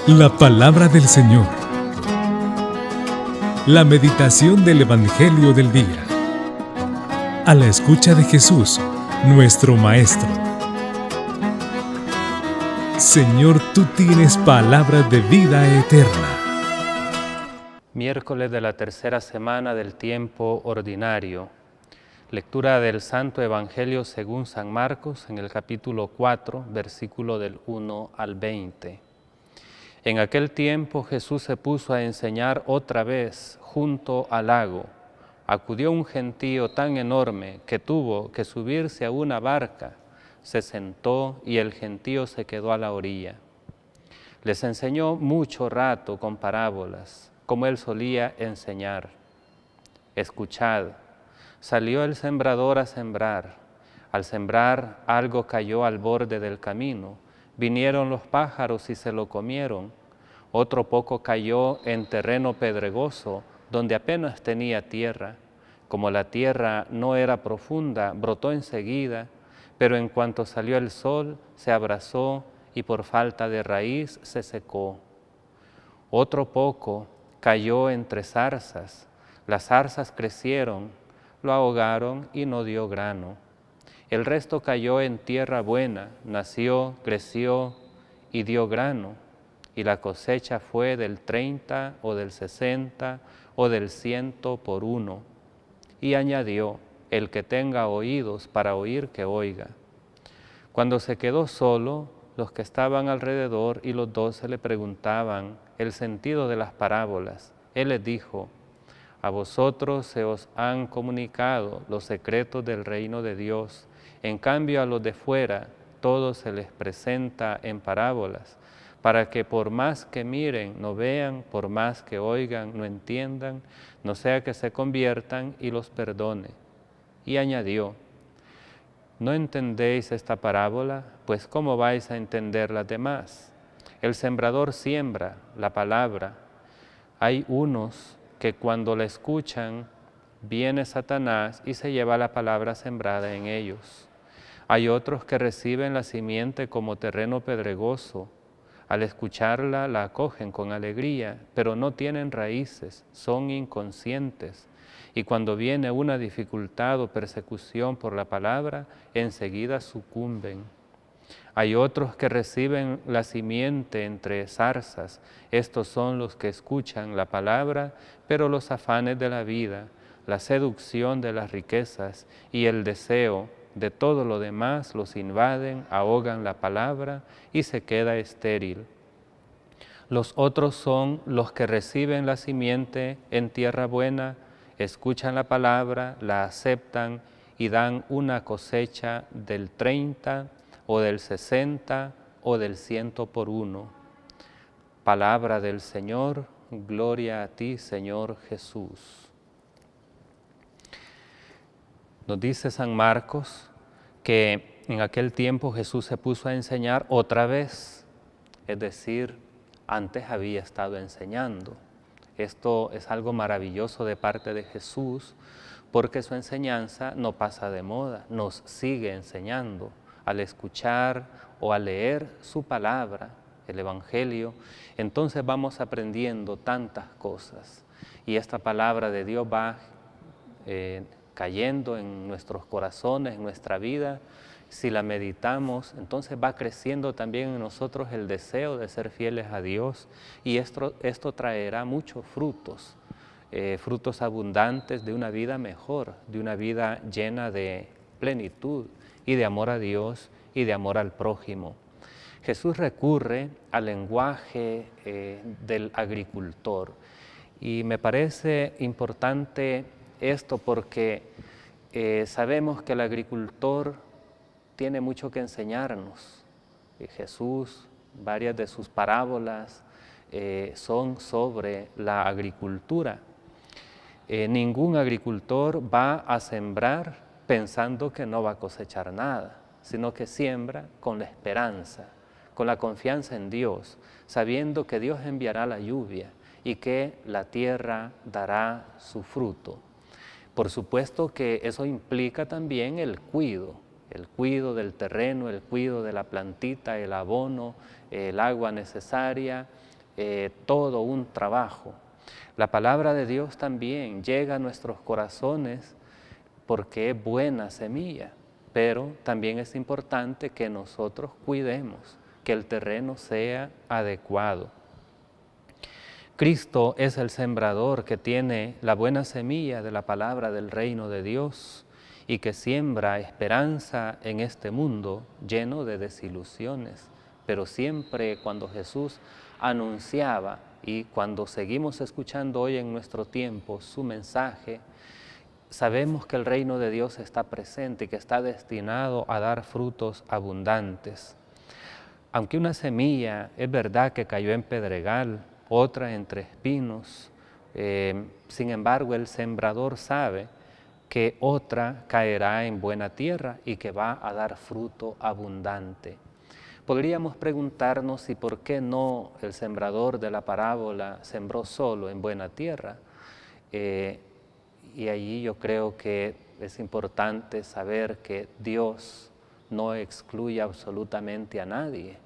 La palabra del Señor. La meditación del Evangelio del día. A la escucha de Jesús, nuestro Maestro. Señor, tú tienes palabras de vida eterna. Miércoles de la tercera semana del tiempo ordinario. Lectura del Santo Evangelio según San Marcos en el capítulo 4, versículo del 1 al 20. En aquel tiempo Jesús se puso a enseñar otra vez junto al lago. Acudió un gentío tan enorme que tuvo que subirse a una barca. Se sentó y el gentío se quedó a la orilla. Les enseñó mucho rato con parábolas, como él solía enseñar. Escuchad, salió el sembrador a sembrar. Al sembrar, algo cayó al borde del camino. Vinieron los pájaros y se lo comieron. Otro poco cayó en terreno pedregoso, donde apenas tenía tierra. Como la tierra no era profunda, brotó enseguida, pero en cuanto salió el sol, se abrasó y por falta de raíz se secó. Otro poco cayó entre zarzas. Las zarzas crecieron, lo ahogaron y no dio grano. El resto cayó en tierra buena, nació, creció y dio grano. Y la cosecha fue del 30 o del 60 o del 100 por uno. Y añadió, el que tenga oídos para oír, que oiga. Cuando se quedó solo, los que estaban alrededor y los 12 le preguntaban el sentido de las parábolas. Él les dijo, a vosotros se os han comunicado los secretos del reino de Dios. En cambio a los de fuera todo se les presenta en parábolas, para que por más que miren no vean, por más que oigan no entiendan, no sea que se conviertan y los perdone. Y añadió, ¿no entendéis esta parábola? Pues ¿cómo vais a entender las demás? El sembrador siembra la palabra. Hay unos que cuando la escuchan, viene Satanás y se lleva la palabra sembrada en ellos. Hay otros que reciben la simiente como terreno pedregoso. Al escucharla, la acogen con alegría, pero no tienen raíces, son inconscientes. Y cuando viene una dificultad o persecución por la palabra, enseguida sucumben. Hay otros que reciben la simiente entre zarzas. Estos son los que escuchan la palabra, pero los afanes de la vida, la seducción de las riquezas y el deseo de todo lo demás los invaden, ahogan la palabra y se queda estéril. Los otros son los que reciben la simiente en tierra buena, escuchan la palabra, la aceptan y dan una cosecha del 30 o del 60 o del 100 por uno. Palabra del Señor, gloria a ti, Señor Jesús. Nos dice San Marcos que en aquel tiempo Jesús se puso a enseñar otra vez, es decir, antes había estado enseñando. Esto es algo maravilloso de parte de Jesús, porque su enseñanza no pasa de moda, nos sigue enseñando. Al escuchar o al leer su palabra, el Evangelio, entonces vamos aprendiendo tantas cosas. Y esta palabra de Dios va cayendo en nuestros corazones, en nuestra vida. Si la meditamos, entonces va creciendo también en nosotros el deseo de ser fieles a Dios. Y esto traerá muchos frutos, frutos abundantes de una vida mejor, de una vida llena de plenitud y de amor a Dios y de amor al prójimo. Jesús recurre al lenguaje del agricultor y me parece importante esto porque sabemos que el agricultor tiene mucho que enseñarnos. Jesús, varias de sus parábolas son sobre la agricultura. Ningún agricultor va a sembrar pensando que no va a cosechar nada, sino que siembra con la esperanza, con la confianza en Dios, sabiendo que Dios enviará la lluvia y que la tierra dará su fruto. Por supuesto que eso implica también el cuidado del terreno, el cuidado de la plantita, el abono, el agua necesaria, todo un trabajo. La palabra de Dios también llega a nuestros corazones porque es buena semilla, pero también es importante que nosotros cuidemos, que el terreno sea adecuado. Cristo es el sembrador que tiene la buena semilla de la palabra del reino de Dios y que siembra esperanza en este mundo lleno de desilusiones. Pero siempre cuando Jesús anunciaba y cuando seguimos escuchando hoy en nuestro tiempo su mensaje, sabemos que el reino de Dios está presente y que está destinado a dar frutos abundantes. Aunque una semilla es verdad que cayó en pedregal, otra entre espinos, sin embargo el sembrador sabe que otra caerá en buena tierra y que va a dar fruto abundante. Podríamos preguntarnos si por qué no el sembrador de la parábola sembró solo en buena tierra. Y allí yo creo que es importante saber que Dios no excluye absolutamente a nadie.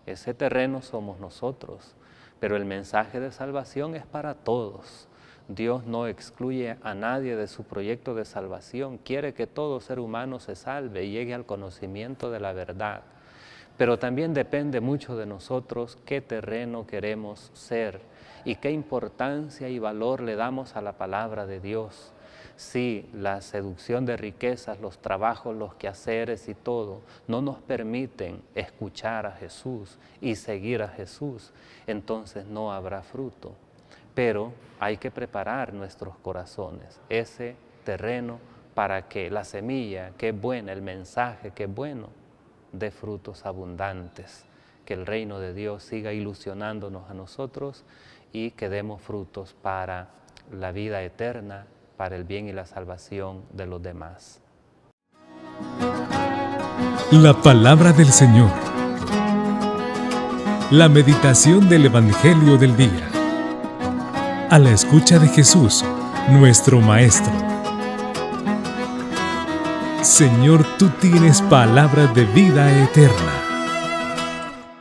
Ese terreno somos nosotros, pero el mensaje de salvación es para todos. Dios no excluye a nadie de su proyecto de salvación. Quiere que todo ser humano se salve y llegue al conocimiento de la verdad. Pero también depende mucho de nosotros qué terreno queremos ser y qué importancia y valor le damos a la palabra de Dios. Si la seducción de riquezas, los trabajos, los quehaceres y todo no nos permiten escuchar a Jesús y seguir a Jesús, entonces no habrá fruto. Pero hay que preparar nuestros corazones, ese terreno para que la semilla, que es buena, el mensaje, que es bueno, dé frutos abundantes, que el reino de Dios siga ilusionándonos a nosotros y que demos frutos para la vida eterna, para el bien y la salvación de los demás. La palabra del Señor. La meditación del Evangelio del día. A la escucha de Jesús, nuestro Maestro. Señor, tú tienes palabras de vida eterna.